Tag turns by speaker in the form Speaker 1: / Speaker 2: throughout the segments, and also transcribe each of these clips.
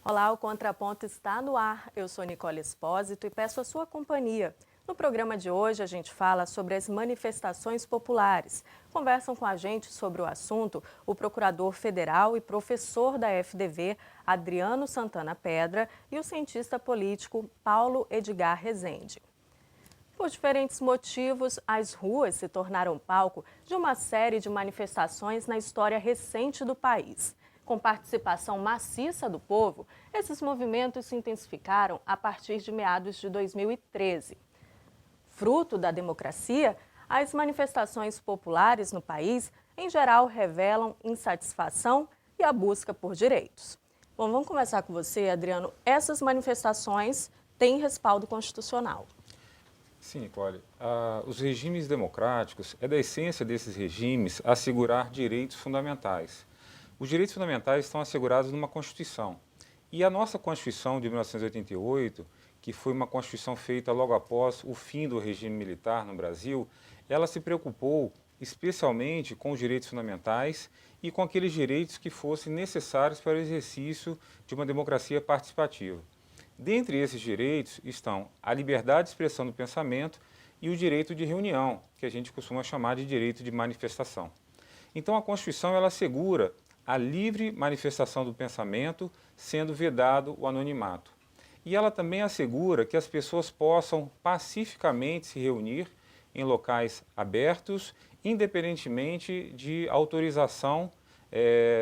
Speaker 1: Olá, o Contraponto está no ar. Eu sou Nicole Espósito e peço a sua companhia. No programa de hoje, a gente fala sobre as manifestações populares. Conversam com a gente sobre o assunto o procurador federal e professor da FDV, Adriano Santana Pedra, e o cientista político Paulo Edgar Rezende. Por diferentes motivos, as ruas se tornaram palco de uma série de manifestações na história recente do país. Com participação maciça do povo, esses movimentos se intensificaram a partir de meados de 2013. Fruto da democracia, as manifestações populares no país, em geral, revelam insatisfação e a busca por direitos. Bom, vamos começar com você, Adriano. Essas manifestações têm respaldo constitucional.
Speaker 2: Sim, Nicole. Os regimes democráticos, é da essência desses regimes assegurar direitos fundamentais. Os direitos fundamentais estão assegurados numa Constituição. E a nossa Constituição de 1988, que foi uma Constituição feita logo após o fim do regime militar no Brasil, ela se preocupou especialmente com os direitos fundamentais e com aqueles direitos que fossem necessários para o exercício de uma democracia participativa. Dentre esses direitos estão a liberdade de expressão do pensamento e o direito de reunião, que a gente costuma chamar de direito de manifestação. Então, a Constituição ela assegura a livre manifestação do pensamento, sendo vedado o anonimato. E ela também assegura que as pessoas possam pacificamente se reunir em locais abertos, independentemente de autorização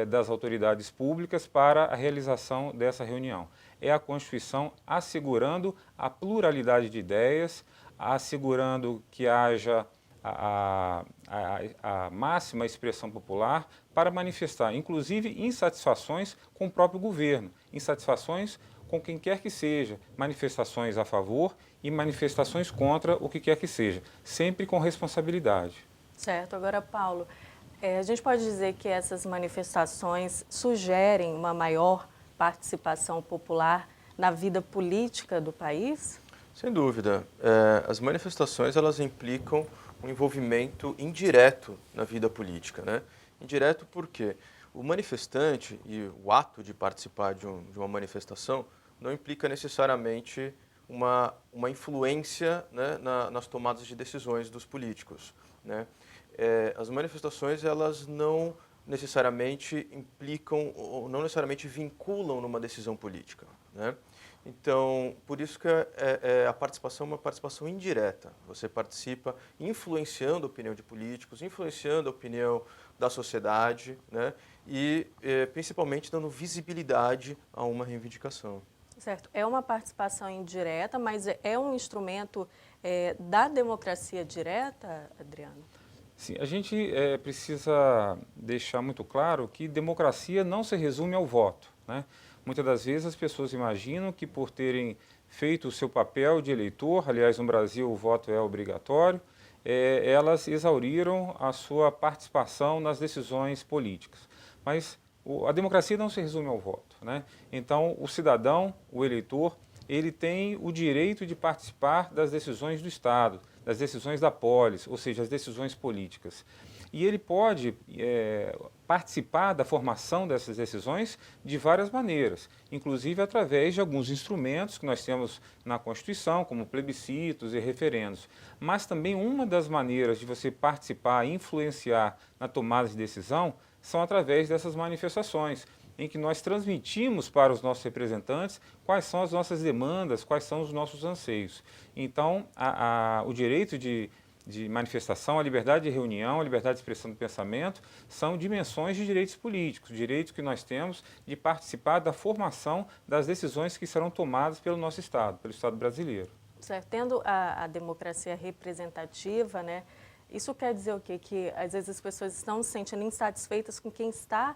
Speaker 2: das autoridades públicas para a realização dessa reunião. É a Constituição assegurando a pluralidade de ideias, assegurando que haja a máxima expressão popular para manifestar, inclusive, insatisfações com o próprio governo, insatisfações com quem quer que seja, manifestações a favor e manifestações contra o que quer que seja, sempre com responsabilidade.
Speaker 1: Certo. Agora, Paulo, a gente pode dizer que essas manifestações sugerem uma maior participação popular na vida política do país?
Speaker 3: Sem dúvida. As manifestações elas implicam um envolvimento indireto na vida política, né? Indireto porque o manifestante e o ato de participar de uma manifestação não implica necessariamente uma influência, né, nas tomadas de decisões dos políticos, né? As manifestações elas não necessariamente implicam ou não necessariamente vinculam numa decisão política, né? Então, por isso que a participação é uma participação indireta. Você participa influenciando a opinião de políticos, influenciando a opinião da sociedade, né? E principalmente dando visibilidade a uma reivindicação.
Speaker 1: Certo. É uma participação indireta, mas é um instrumento da democracia direta, Adriano?
Speaker 2: Sim, a gente precisa deixar muito claro que democracia não se resume ao voto, né? Muitas das vezes as pessoas imaginam que por terem feito o seu papel de eleitor, aliás, no Brasil o voto é obrigatório, elas exauriram a sua participação nas decisões políticas. Mas a democracia não se resume ao voto, né? Então, o cidadão, o eleitor, ele tem o direito de participar das decisões do Estado, das decisões da polis, ou seja, as decisões políticas. E ele pode participar da formação dessas decisões de várias maneiras, inclusive através de alguns instrumentos que nós temos na Constituição, como plebiscitos e referendos. Mas também uma das maneiras de você participar e influenciar na tomada de decisão são através dessas manifestações, em que nós transmitimos para os nossos representantes quais são as nossas demandas, quais são os nossos anseios. Então, o direito de manifestação, a liberdade de reunião, a liberdade de expressão do pensamento, são dimensões de direitos políticos, direitos que nós temos de participar da formação das decisões que serão tomadas pelo nosso Estado, pelo Estado brasileiro.
Speaker 1: Certo. Tendo a democracia representativa, né, isso quer dizer o quê? Que às vezes as pessoas estão se sentindo insatisfeitas com quem está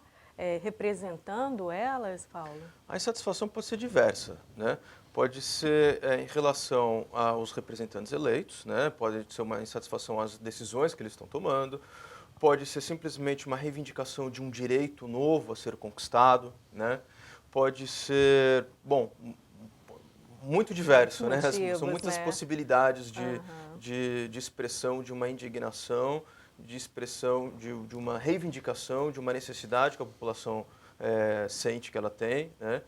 Speaker 1: representando elas, Paulo?
Speaker 3: A insatisfação pode ser diversa, né? Pode ser em relação aos representantes eleitos, né? Pode ser uma insatisfação às decisões que eles estão tomando, pode ser simplesmente uma reivindicação de um direito novo a ser conquistado, né? Pode ser, bom, muito diverso, né?
Speaker 1: Motivos,
Speaker 3: São muitas
Speaker 1: né?
Speaker 3: possibilidades de expressão de uma indignação, de expressão de uma reivindicação, de uma necessidade que a população sente que ela tem, né?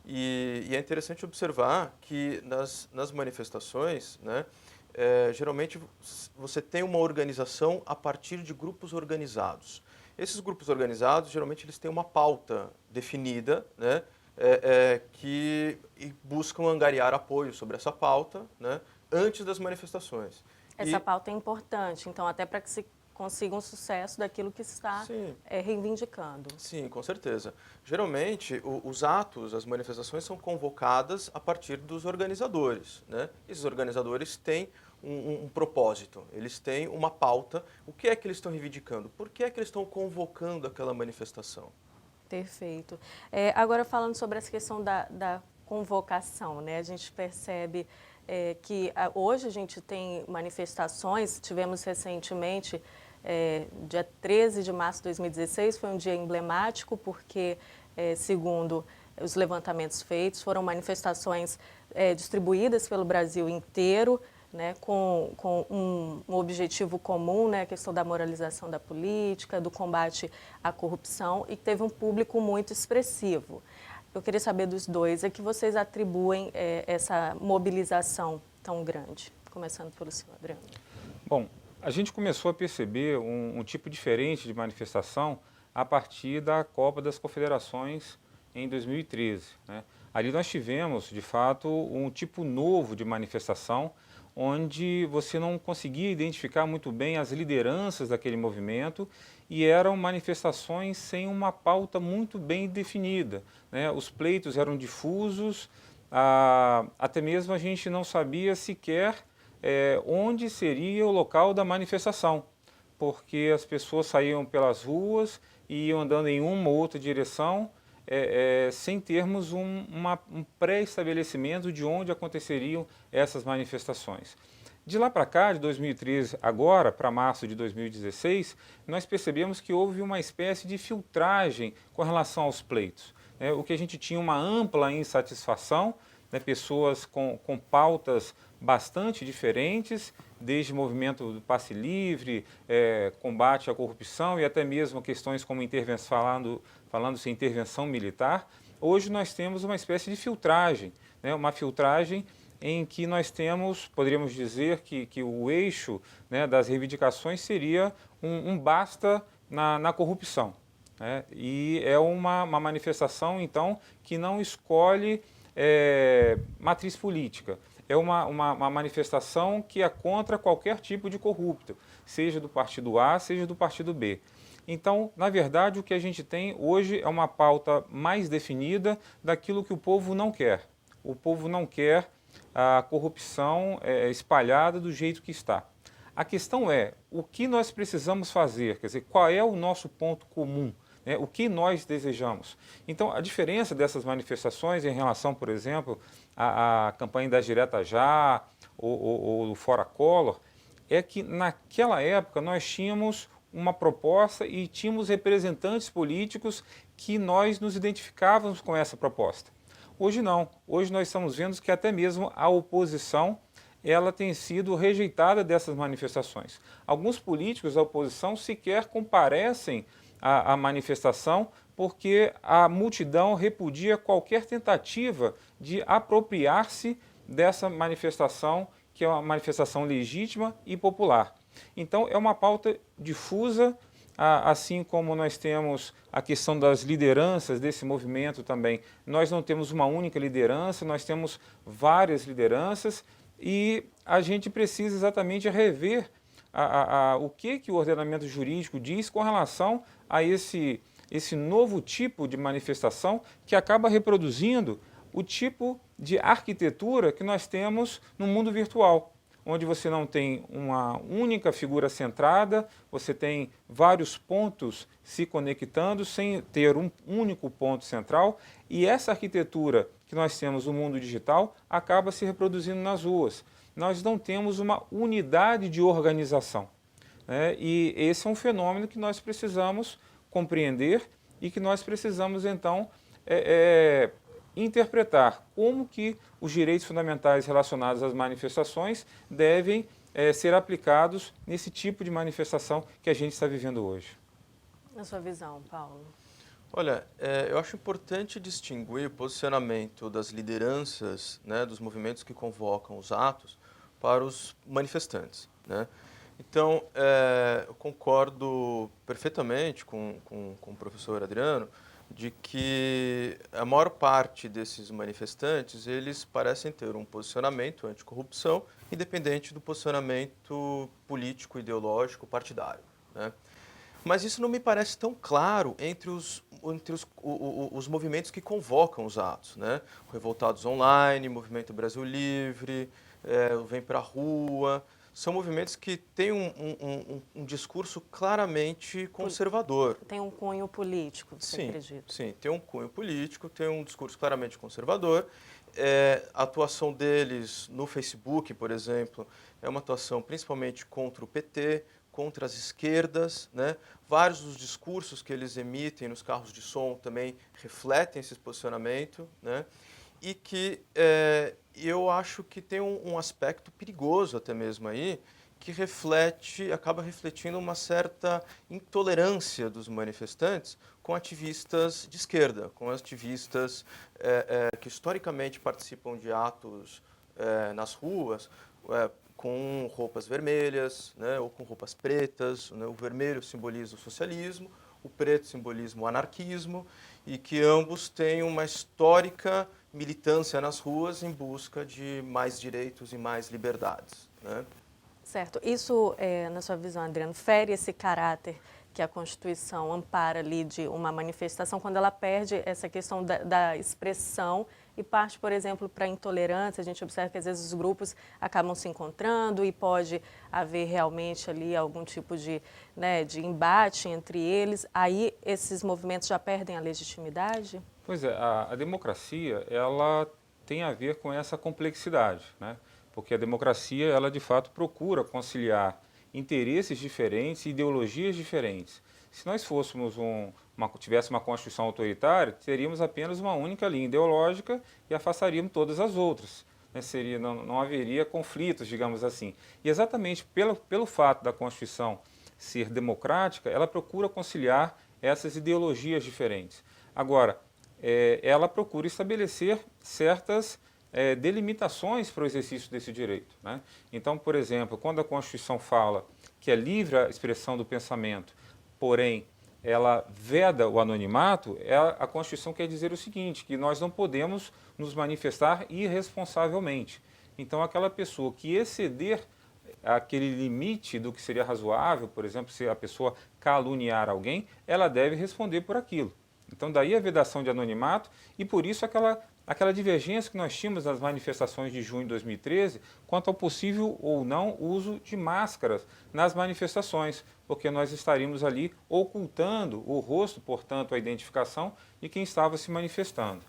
Speaker 3: E é interessante observar que nas manifestações, né, geralmente você tem uma organização a partir de grupos organizados. Esses grupos organizados, geralmente, eles têm uma pauta definida, né, que buscam angariar apoio sobre essa pauta, né, antes das manifestações.
Speaker 1: Essa pauta é importante, então, até para que se consiga um sucesso daquilo que se está reivindicando.
Speaker 3: Sim, com certeza. Geralmente, os atos, as manifestações são convocadas a partir dos organizadores, né? Esses organizadores têm um propósito, eles têm uma pauta. O que é que eles estão reivindicando? Por que é que eles estão convocando aquela manifestação?
Speaker 1: Perfeito. Agora, falando sobre essa questão da convocação, né? A gente percebe que hoje a gente tem manifestações, tivemos recentemente, dia 13 de março de 2016, foi um dia emblemático porque, segundo os levantamentos feitos, foram manifestações distribuídas pelo Brasil inteiro, né, com um objetivo comum, né, a questão da moralização da política, do combate à corrupção, e que teve um público muito expressivo. Eu queria saber dos dois, a que vocês atribuem essa mobilização tão grande? Começando pelo senhor Adriano.
Speaker 2: Bom, a gente começou a perceber um tipo diferente de manifestação a partir da Copa das Confederações em 2013. Né? Ali nós tivemos, de fato, um tipo novo de manifestação, onde você não conseguia identificar muito bem as lideranças daquele movimento e eram manifestações sem uma pauta muito bem definida, né? Os pleitos eram difusos, até mesmo a gente não sabia sequer onde seria o local da manifestação, porque as pessoas saíam pelas ruas e iam andando em uma ou outra direção, sem termos um pré-estabelecimento de onde aconteceriam essas manifestações. De lá para cá, de 2013 agora para março de 2016, nós percebemos que houve uma espécie de filtragem com relação aos pleitos. O que a gente tinha uma ampla insatisfação, né, pessoas com pautas bastante diferentes, desde movimento do passe livre, combate à corrupção e até mesmo questões como falando-se em intervenção militar. Hoje nós temos uma espécie de filtragem, né, uma filtragem em que nós temos, poderíamos dizer que o eixo, né, das reivindicações seria um basta na corrupção. Né? E é uma manifestação, então, que não escolhe matriz política. É uma manifestação que é contra qualquer tipo de corrupto, seja do partido A, seja do partido B. Então, na verdade, o que a gente tem hoje é uma pauta mais definida daquilo que o povo não quer. O povo não quer a corrupção espalhada do jeito que está. A questão é, o que nós precisamos fazer? Quer dizer, qual é o nosso ponto comum? Né? O que nós desejamos? Então, a diferença dessas manifestações em relação, por exemplo, à campanha das Direta Já ou do Fora Collor, é que naquela época nós tínhamos uma proposta e tínhamos representantes políticos que nós nos identificávamos com essa proposta. Hoje não. Hoje nós estamos vendo que até mesmo a oposição ela tem sido rejeitada dessas manifestações. Alguns políticos da oposição sequer comparecem à manifestação porque a multidão repudia qualquer tentativa de apropriar-se dessa manifestação, que é uma manifestação legítima e popular. Então, é uma pauta difusa, assim como nós temos a questão das lideranças desse movimento também. Nós não temos uma única liderança, nós temos várias lideranças e a gente precisa exatamente rever o que o ordenamento jurídico diz com relação a esse novo tipo de manifestação que acaba reproduzindo o tipo de arquitetura que nós temos no mundo virtual, onde você não tem uma única figura centrada, você tem vários pontos se conectando sem ter um único ponto central, e essa arquitetura que nós temos no mundo digital acaba se reproduzindo nas ruas. Nós não temos uma unidade de organização, né? E esse é um fenômeno que nós precisamos compreender e que nós precisamos, então, interpretar como que os direitos fundamentais relacionados às manifestações devem ser aplicados nesse tipo de manifestação que a gente está vivendo hoje.
Speaker 1: Na sua visão, Paulo?
Speaker 3: Olha, eu acho importante distinguir o posicionamento das lideranças, né, dos movimentos que convocam os atos para os manifestantes, né? Então, eu concordo perfeitamente com o professor Adriano de que a maior parte desses manifestantes, eles parecem ter um posicionamento anticorrupção, independente do posicionamento político, ideológico, partidário, né? Mas isso não me parece tão claro entre os movimentos que convocam os atos, né? O Revoltados Online, Movimento Brasil Livre, o Vem Pra Rua, são movimentos que têm um discurso claramente conservador.
Speaker 1: Tem um cunho político, você
Speaker 3: Sim,
Speaker 1: acredita?
Speaker 3: sim, tem um cunho político, tem um discurso claramente conservador. A atuação deles no Facebook, por exemplo, é uma atuação principalmente contra o PT, contra as esquerdas, né? Vários dos discursos que eles emitem nos carros de som também refletem esse posicionamento, né? E que eu acho que tem um aspecto perigoso até mesmo aí, que acaba refletindo uma certa intolerância dos manifestantes com ativistas de esquerda, com ativistas que historicamente participam de atos nas ruas, com roupas vermelhas, né, ou com roupas pretas, né? O vermelho simboliza o socialismo, o preto simboliza o anarquismo, e que ambos têm uma histórica militância nas ruas em busca de mais direitos e mais liberdades, né?
Speaker 1: Certo. Isso, na sua visão, Adriano, fere esse caráter que a Constituição ampara ali de uma manifestação quando ela perde essa questão da expressão e parte, por exemplo, para a intolerância. A gente observa que às vezes os grupos acabam se encontrando e pode haver realmente ali algum tipo de, né, de embate entre eles. Aí esses movimentos já perdem a legitimidade?
Speaker 2: Pois é, a democracia, ela tem a ver com essa complexidade, né? Porque a democracia, ela de fato procura conciliar interesses diferentes e ideologias diferentes. Se nós tivéssemos uma Constituição autoritária, teríamos apenas uma única linha ideológica e afastaríamos todas as outras, né? Não haveria conflitos, digamos assim. E exatamente pelo fato da Constituição ser democrática, ela procura conciliar essas ideologias diferentes. Agora, ela procura estabelecer certas delimitações para o exercício desse direito, né? Então, por exemplo, quando a Constituição fala que é livre a expressão do pensamento, porém ela veda o anonimato, a Constituição quer dizer o seguinte, que nós não podemos nos manifestar irresponsavelmente. Então, aquela pessoa que exceder aquele limite do que seria razoável, por exemplo, se a pessoa caluniar alguém, ela deve responder por aquilo. Então, daí a vedação de anonimato e, por isso, aquela divergência que nós tínhamos nas manifestações de junho de 2013 quanto ao possível ou não uso de máscaras nas manifestações, porque nós estaríamos ali ocultando o rosto, portanto, a identificação de quem estava se manifestando.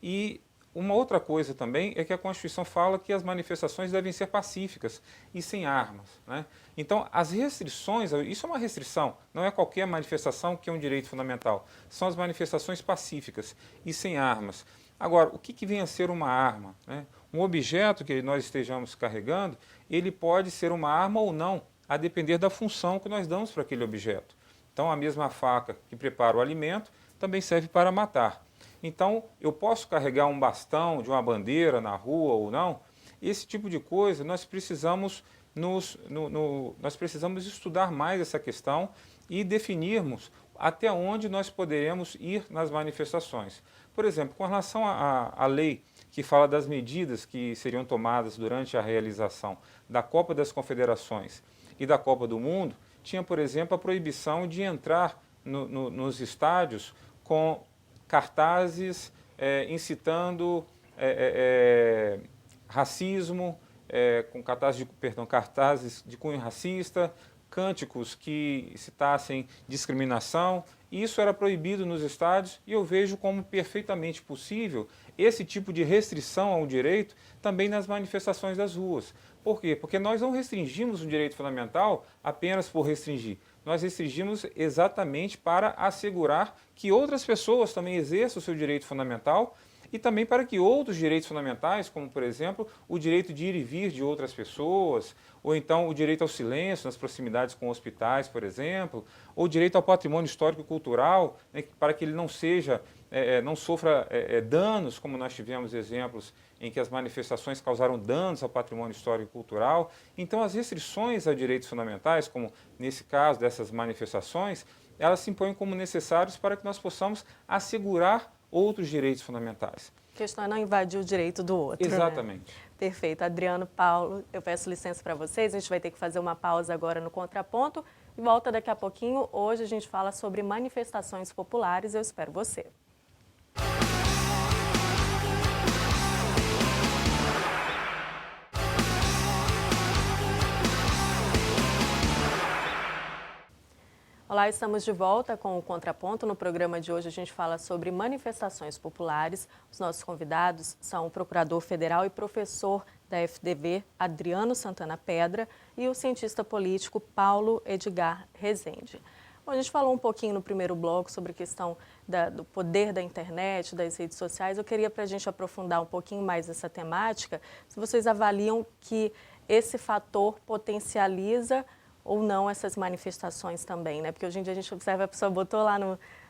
Speaker 2: E uma outra coisa também é que a Constituição fala que as manifestações devem ser pacíficas e sem armas, né? Então, as restrições, isso é uma restrição, não é qualquer manifestação que é um direito fundamental, são as manifestações pacíficas e sem armas. Agora, o que vem a ser uma arma, né? Um objeto que nós estejamos carregando, ele pode ser uma arma ou não, a depender da função que nós damos para aquele objeto. Então, a mesma faca que prepara o alimento também serve para matar. Então, eu posso carregar um bastão de uma bandeira na rua ou não? Esse tipo de coisa, nós precisamos nós precisamos estudar mais essa questão e definirmos até onde nós poderemos ir nas manifestações. Por exemplo, com relação à lei que fala das medidas que seriam tomadas durante a realização da Copa das Confederações e da Copa do Mundo, tinha, por exemplo, a proibição de entrar nos estádios com cartazes incitando racismo, com cartazes de cunho racista, cânticos que citassem discriminação. Isso era proibido nos estádios e eu vejo como perfeitamente possível esse tipo de restrição ao direito também nas manifestações das ruas. Por quê? Porque nós não restringimos o direito fundamental apenas por restringir. Nós restringimos exatamente para assegurar que outras pessoas também exerçam o seu direito fundamental e também para que outros direitos fundamentais, como, por exemplo, o direito de ir e vir de outras pessoas, ou então o direito ao silêncio nas proximidades com hospitais, por exemplo, ou o direito ao patrimônio histórico e cultural, né, para que ele não seja, não sofra danos, como nós tivemos exemplos em que as manifestações causaram danos ao patrimônio histórico e cultural. Então, as restrições a direitos fundamentais, como nesse caso dessas manifestações, elas se impõem como necessárias para que nós possamos assegurar outros direitos fundamentais.
Speaker 1: A questão é não invadir o direito do outro.
Speaker 2: Exatamente.
Speaker 1: Né? Perfeito. Adriano, Paulo, eu peço licença para vocês. A gente vai ter que fazer uma pausa agora no Contraponto e volta daqui a pouquinho. Hoje a gente fala sobre manifestações populares. Eu espero você. Olá, estamos de volta com o Contraponto. No programa de hoje a gente fala sobre manifestações populares. Os nossos convidados são o procurador federal e professor da FDV, Adriano Santana Pedra, e o cientista político Paulo Edgar Rezende. Bom, a gente falou um pouquinho no primeiro bloco sobre a questão do poder da internet, das redes sociais. Eu queria, para a gente aprofundar um pouquinho mais essa temática, se vocês avaliam que esse fator potencializa ou não essas manifestações também, né? Porque hoje em dia a gente observa, a pessoa botou lá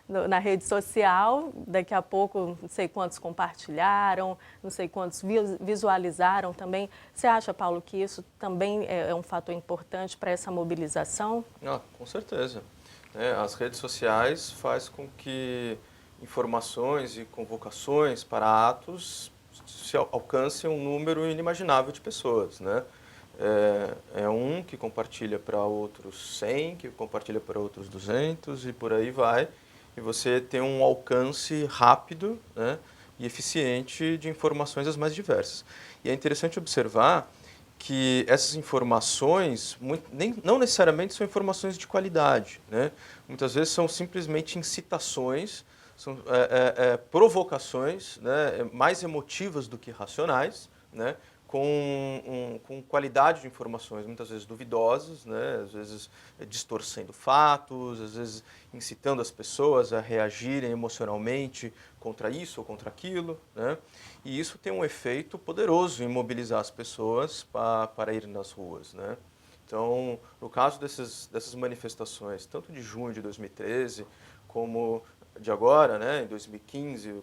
Speaker 1: na rede social, daqui a pouco não sei quantos compartilharam, não sei quantos visualizaram também. Você acha, Paulo, que isso também é um fator importante para essa mobilização?
Speaker 3: Com certeza. As redes sociais faz com que informações e convocações para atos se alcancem um número inimaginável de pessoas, né? É um que compartilha para outros 100, que compartilha para outros 200 e por aí vai. E você tem um alcance rápido, né, e eficiente de informações as mais diversas. E é interessante observar que essas informações não necessariamente são informações de qualidade, né? Muitas vezes são simplesmente incitações, são provocações, né, mais emotivas do que racionais, né? Com qualidade de informações, muitas vezes duvidosas, né? Às vezes distorcendo fatos, às vezes incitando as pessoas a reagirem emocionalmente contra isso ou contra aquilo, né? E isso tem um efeito poderoso em mobilizar as pessoas para ir nas ruas, né? Então, no caso dessas manifestações, tanto de junho de 2013, como de agora, né, em 2015,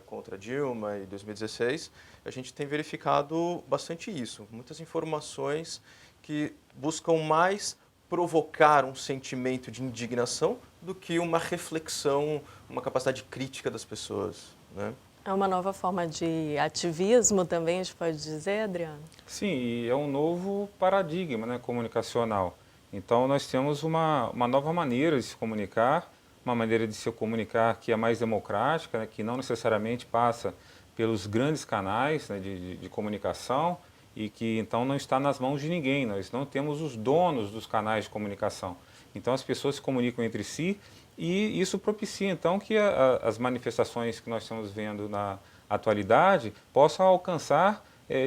Speaker 3: contra Dilma, e 2016, a gente tem verificado bastante isso. Muitas informações que buscam mais provocar um sentimento de indignação do que uma reflexão, uma capacidade crítica das pessoas, né?
Speaker 1: É uma nova forma de ativismo também, a gente pode dizer, Adriano?
Speaker 2: Sim, e é um novo paradigma, né, comunicacional. Então, nós temos uma nova maneira de se comunicar, uma maneira de se comunicar que é mais democrática, né, que não necessariamente passa pelos grandes canais, né, de comunicação e que então não está nas mãos de ninguém. Nós não temos os donos dos canais de comunicação. Então as pessoas se comunicam entre si e isso propicia então que as manifestações que nós estamos vendo na atualidade possam alcançar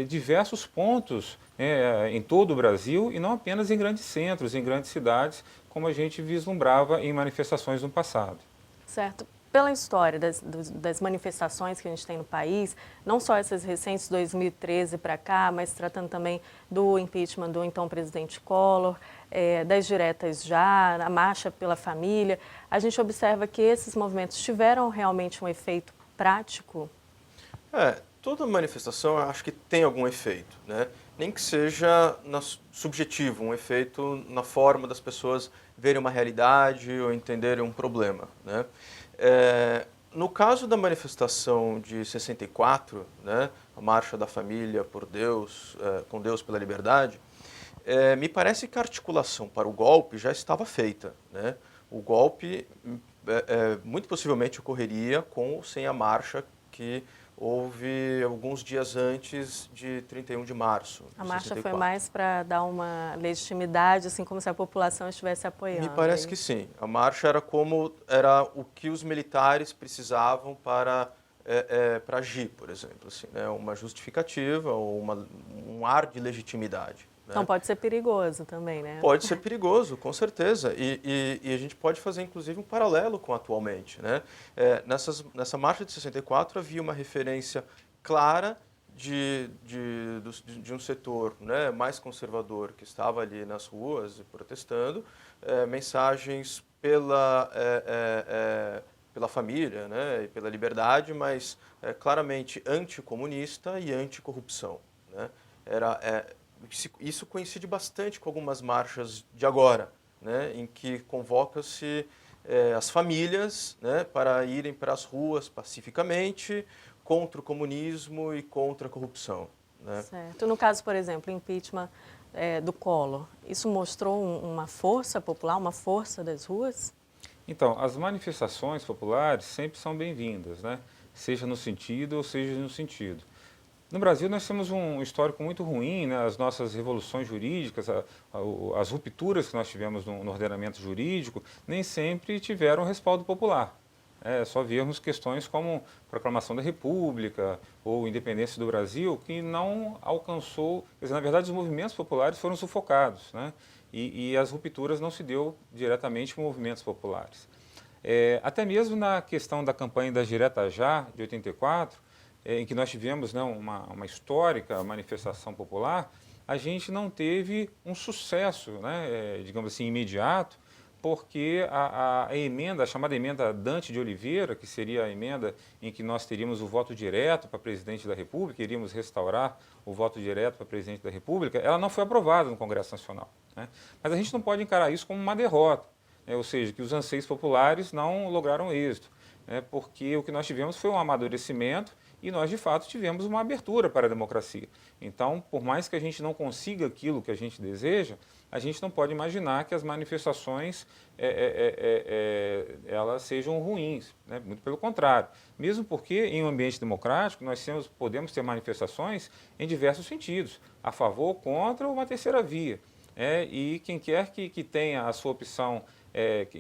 Speaker 2: diversos pontos em todo o Brasil e não apenas em grandes centros, em grandes cidades, como a gente vislumbrava em manifestações no passado.
Speaker 1: Certo. Pela história das manifestações que a gente tem no país, não só essas recentes, 2013 para cá, mas tratando também do impeachment do então presidente Collor, das diretas já, a marcha pela família, a gente observa que esses movimentos tiveram realmente um efeito prático?
Speaker 3: Toda manifestação eu acho que tem algum efeito, né? Nem que seja subjetivo, um efeito na forma das pessoas verem uma realidade ou entenderem um problema, né? No caso da manifestação de 64, né, a Marcha da Família por Deus, com Deus pela Liberdade, me parece que a articulação para o golpe já estava feita, né? O golpe muito possivelmente ocorreria com ou sem a marcha que houve alguns dias antes de 31 de março.
Speaker 1: A marcha foi mais para dar uma legitimidade, assim como se a população estivesse apoiando.
Speaker 3: Me parece que sim. A marcha era o que os militares precisavam para agir, por exemplo, assim, né? Uma justificativa ou um ar de legitimidade,
Speaker 1: Então pode ser perigoso também, né?
Speaker 3: Pode ser perigoso, com certeza. E a gente pode fazer, inclusive, um paralelo com atualmente, né? Nessa marcha de 64 havia uma referência clara de um setor, né, mais conservador que estava ali nas ruas protestando, mensagens pela família, né, e pela liberdade, mas claramente anticomunista e anticorrupção, né? Isso coincide bastante com algumas marchas de agora, né, em que convoca-se as famílias, né, para irem para as ruas pacificamente contra o comunismo e contra a corrupção, né?
Speaker 1: Certo. No caso, por exemplo, impeachment do Collor, isso mostrou uma força popular, uma força das ruas?
Speaker 2: Então, as manifestações populares sempre são bem-vindas, né? Seja no sentido ou seja no sentido. No Brasil nós temos um histórico muito ruim, né? As nossas revoluções jurídicas, as rupturas que nós tivemos no ordenamento jurídico, nem sempre tiveram respaldo popular. É só vermos questões como proclamação da República ou independência do Brasil, que não alcançou, quer dizer, na verdade os movimentos populares foram sufocados, né? E as rupturas não se deu diretamente com movimentos populares. Até mesmo na questão da campanha das Diretas Já, de 84, em que nós tivemos, né, uma histórica manifestação popular, a gente não teve um sucesso, né, digamos assim, imediato, porque a emenda, a chamada emenda Dante de Oliveira, que seria a emenda em que nós teríamos o voto direto para presidente da República, iríamos restaurar o voto direto para presidente da República, ela não foi aprovada no Congresso Nacional, né? Mas a gente não pode encarar isso como uma derrota, ou seja, que os anseios populares não lograram êxito, né, porque o que nós tivemos foi um amadurecimento e nós, de fato, tivemos uma abertura para a democracia. Então, por mais que a gente não consiga aquilo que a gente deseja, a gente não pode imaginar que as manifestações elas sejam ruins, né? Muito pelo contrário. Mesmo porque, em um ambiente democrático, nós podemos ter manifestações em diversos sentidos, a favor ou contra uma terceira via. E quem quer que tenha a sua opção,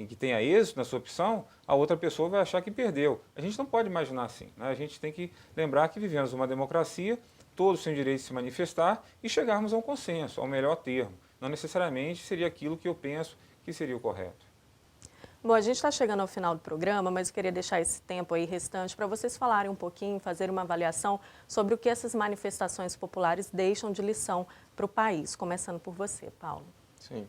Speaker 2: que tenha êxito na sua opção, a outra pessoa vai achar que perdeu. A gente não pode imaginar assim, né? A gente tem que lembrar que vivemos uma democracia, todos têm o direito de se manifestar e chegarmos a um consenso, ao melhor termo. Não necessariamente seria aquilo que eu penso que seria o correto.
Speaker 1: Bom, a gente está chegando ao final do programa, mas eu queria deixar esse tempo aí restante para vocês falarem um pouquinho, fazer uma avaliação sobre o que essas manifestações populares deixam de lição para o país. Começando por você, Paulo.
Speaker 3: Sim.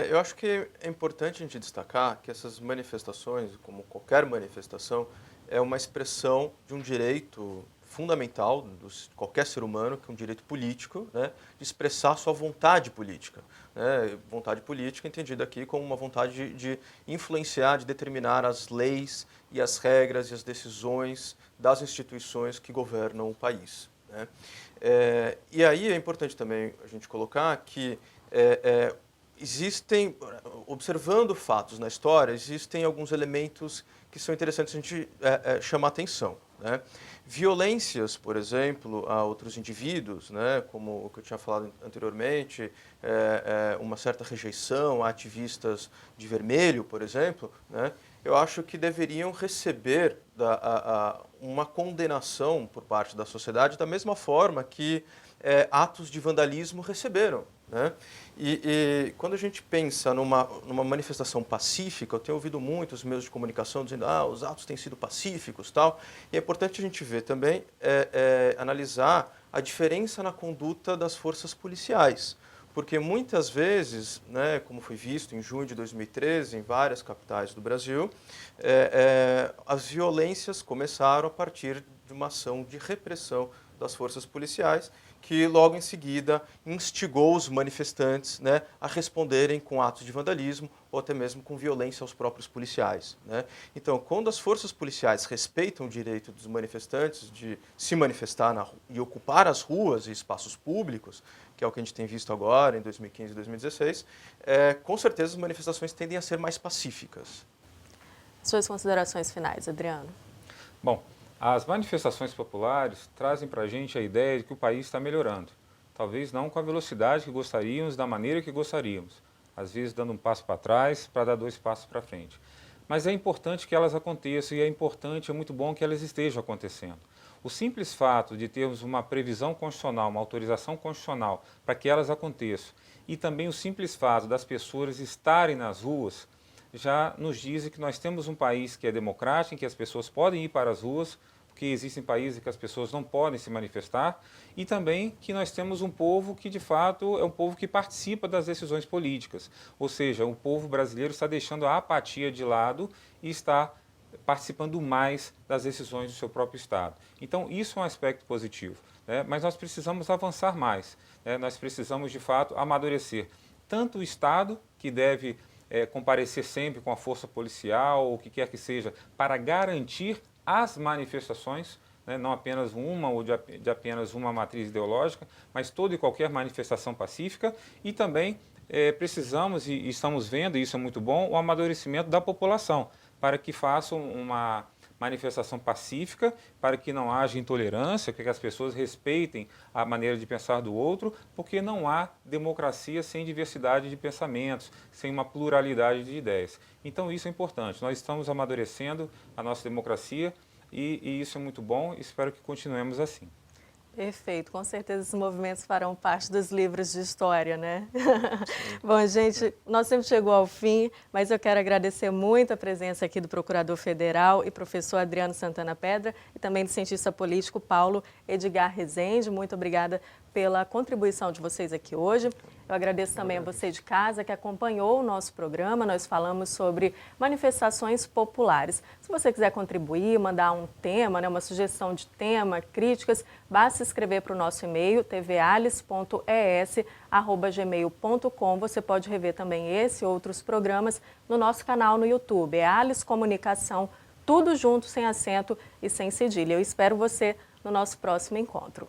Speaker 3: Eu acho que é importante a gente destacar que essas manifestações, como qualquer manifestação, é uma expressão de um direito fundamental de qualquer ser humano, que é um direito político, né, de expressar sua vontade política, né? Vontade política entendida aqui como uma vontade de influenciar, de determinar as leis e as regras e as decisões das instituições que governam o país, né? E aí é importante também a gente colocar que existem, observando fatos na história, existem alguns elementos que são interessantes a gente chamar atenção, né? Violências, por exemplo, a outros indivíduos, né, como o que eu tinha falado anteriormente, uma certa rejeição a ativistas de vermelho, por exemplo, né, eu acho que deveriam receber uma condenação por parte da sociedade da mesma forma que atos de vandalismo receberam, né? E quando a gente pensa numa manifestação pacífica, eu tenho ouvido muitos meios de comunicação dizendo os atos têm sido pacíficos, tal. E é importante a gente ver também, analisar a diferença na conduta das forças policiais. Porque muitas vezes, né, como foi visto em junho de 2013, em várias capitais do Brasil, as violências começaram a partir de uma ação de repressão das forças policiais, que logo em seguida instigou os manifestantes, né, a responderem com atos de vandalismo ou até mesmo com violência aos próprios policiais, né? Então, quando as forças policiais respeitam o direito dos manifestantes de se manifestar e ocupar as ruas e espaços públicos, que é o que a gente tem visto agora em 2015 e 2016, com certeza as manifestações tendem a ser mais pacíficas.
Speaker 1: Suas considerações finais, Adriano.
Speaker 2: Bom, as manifestações populares trazem para a gente a ideia de que o país está melhorando. Talvez não com a velocidade que gostaríamos, da maneira que gostaríamos. Às vezes dando um passo para trás para dar 2 passos para frente. Mas é importante que elas aconteçam e é muito bom que elas estejam acontecendo. O simples fato de termos uma previsão constitucional, uma autorização constitucional para que elas aconteçam, e também o simples fato das pessoas estarem nas ruas, já nos dizem que nós temos um país que é democrático, em que as pessoas podem ir para as ruas, porque existem países em que as pessoas não podem se manifestar, e também que nós temos um povo que, de fato, é um povo que participa das decisões políticas. Ou seja, o povo brasileiro está deixando a apatia de lado e está participando mais das decisões do seu próprio Estado. Então, isso é um aspecto positivo, né? Mas nós precisamos avançar mais, né? Nós precisamos, de fato, amadurecer tanto o Estado, que deve comparecer sempre com a força policial, ou o que quer que seja, para garantir as manifestações, né? Não apenas uma ou de apenas uma matriz ideológica, mas toda e qualquer manifestação pacífica, e também precisamos, e estamos vendo, e isso é muito bom, o amadurecimento da população, para que façam uma manifestação pacífica, para que não haja intolerância, que as pessoas respeitem a maneira de pensar do outro, porque não há democracia sem diversidade de pensamentos, sem uma pluralidade de ideias. Então isso é importante, nós estamos amadurecendo a nossa democracia e isso é muito bom, espero que continuemos assim.
Speaker 1: Perfeito, com certeza esses movimentos farão parte dos livros de história, né? Bom, gente, nosso tempo chegou ao fim, mas eu quero agradecer muito a presença aqui do Procurador Federal e professor Adriano Santana Pedra e também do cientista político Paulo Edgar Rezende. Muito obrigada pela contribuição de vocês aqui hoje. Eu agradeço também a você de casa que acompanhou o nosso programa. Nós falamos sobre manifestações populares. Se você quiser contribuir, mandar um tema, né, uma sugestão de tema, críticas, basta escrever para o nosso e-mail tvalice.es@gmail.com. Você pode rever também esse e outros programas no nosso canal no YouTube. É Alice Comunicação, tudo junto, sem acento e sem cedilha. Eu espero você no nosso próximo encontro.